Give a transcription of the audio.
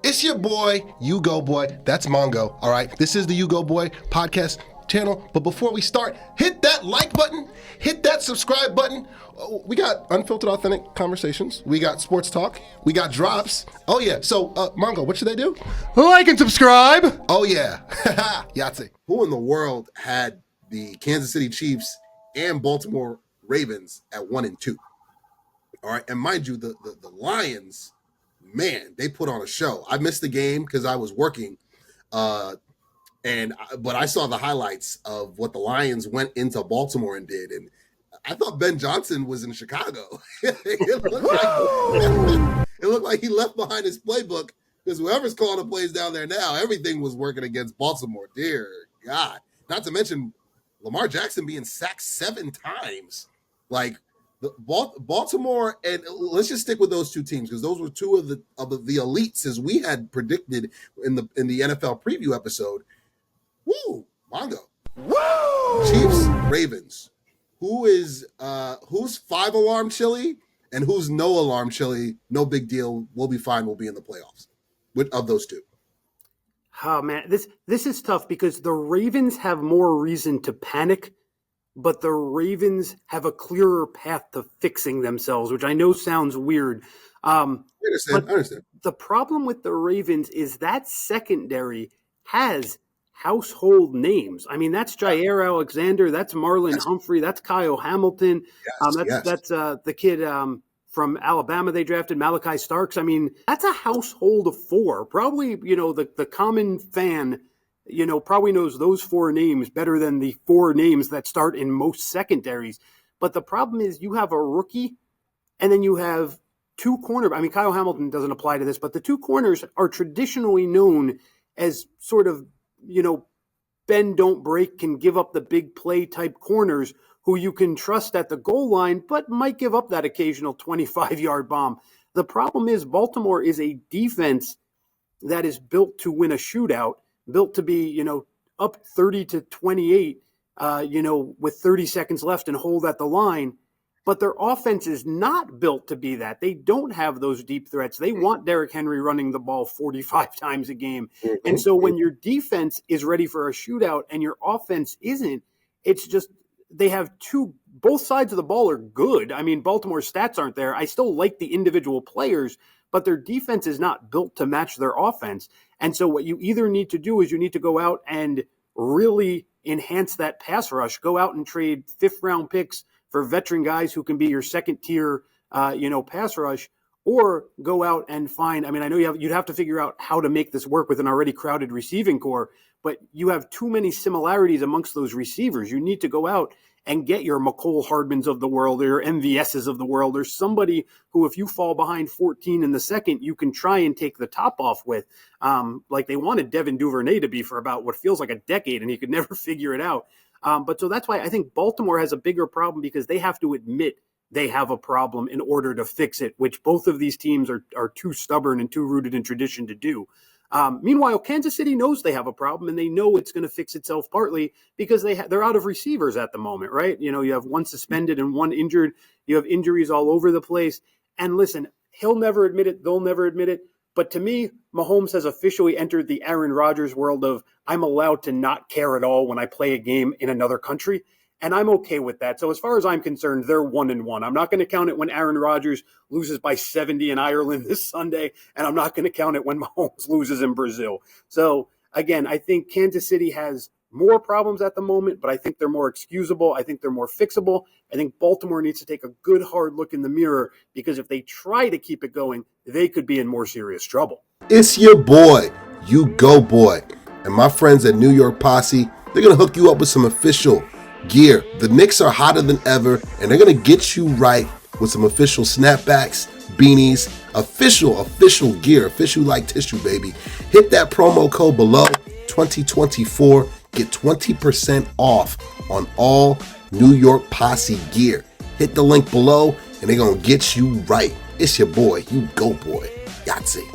It's your boy, You Go Boy. That's Mongo, all right? This is the You Go Boy podcast channel. But before we start, hit that like button, hit that subscribe button. We got unfiltered, authentic conversations. We got sports talk. We got drops. Oh, yeah. So, Mongo, what should they do? Like and subscribe. Oh, yeah. Yahtzee. Who in the world had the Kansas City Chiefs and Baltimore Ravens at 1 and 2? All right. And mind you, the Lions, man, they put on a show. I missed the game because I was working. But I saw the highlights of what the Lions went into Baltimore and did. And I thought Ben Johnson was in Chicago. It looked like he left behind his playbook because whoever's calling the plays down there now, everything was working against Baltimore. Dear God. Not to mention Lamar Jackson being sacked 7 times. Like Baltimore, and let's just stick with those two teams because those were two of the elites as we had predicted in the NFL preview episode. Woo, Mongo. Woo! Chiefs, Ravens. Who's 5-alarm chili and who's no alarm chili? No big deal. We'll be fine. We'll be in the playoffs. Of those two. Oh man, this is tough because the Ravens have more reason to panic, but the Ravens have a clearer path to fixing themselves, which I know sounds weird. I understand. The problem with the Ravens is that secondary has household names. I mean, that's Jair Alexander, that's Marlon Humphrey, that's Kyle Hamilton, that's the kid from Alabama they drafted, Malachi Starks. I mean, that's a household of 4. Probably, the common fan, probably knows those 4 names better than the 4 names that start in most secondaries. But the problem is you have a rookie and then you have 2 corners. I mean, Kyle Hamilton doesn't apply to this, but the 2 corners are traditionally known as sort of, bend, don't break, can give up the big play type corners who you can trust at the goal line, but might give up that occasional 25-yard bomb. The problem is Baltimore is a defense that is built to win a shootout, built to be, up 30-28, with 30 seconds left and hold at the line. But their offense is not built to be that. They don't have those deep threats. They want Derrick Henry running the ball 45 times a game. And so when your defense is ready for a shootout and your offense isn't, it's just they have both sides of the ball are good. I mean, Baltimore's stats aren't there. I still like the individual players, but their defense is not built to match their offense. And so what you either need to do is you need to go out and really enhance that pass rush, go out and trade 5th-round picks for veteran guys who can be your second tier, pass rush, or go out and find. I mean, I know you'd have to figure out how to make this work with an already crowded receiving core, but you have too many similarities amongst those receivers. You need to go out and get your McCole Hardmans of the world or your MVSs of the world or somebody who, if you fall behind 14 in the second, you can try and take the top off with. Like they wanted Devin Duvernay to be for about what feels like a decade, and he could never figure it out. But so that's why I think Baltimore has a bigger problem because they have to admit they have a problem in order to fix it, which both of these teams are too stubborn and too rooted in tradition to do. Meanwhile, Kansas City knows they have a problem, and they know it's going to fix itself partly because they're out of receivers at the moment, right? You have one suspended and one injured. You have injuries all over the place. And listen, he'll never admit it. They'll never admit it. But to me, Mahomes has officially entered the Aaron Rodgers world of I'm allowed to not care at all when I play a game in another country. And I'm okay with that. So as far as I'm concerned, they're 1-1. I'm not going to count it when Aaron Rodgers loses by 70 in Ireland this Sunday. And I'm not going to count it when Mahomes loses in Brazil. So again, I think Kansas City has more problems at the moment, but I think they're more excusable. I think they're more fixable. I think Baltimore needs to take a good hard look in the mirror because if they try to keep it going, they could be in more serious trouble. It's your boy, You Go Boy. And my friends at New York Posse, they're going to hook you up with some official gear. The Knicks are hotter than ever, and they're going to get you right with some official snapbacks, beanies, official gear, official like tissue, baby. Hit that promo code below, 2024. Get 20% off on all New York Posse gear. Hit the link below, and they're going to get you right. It's your boy, You Go Boy. Yahtzee.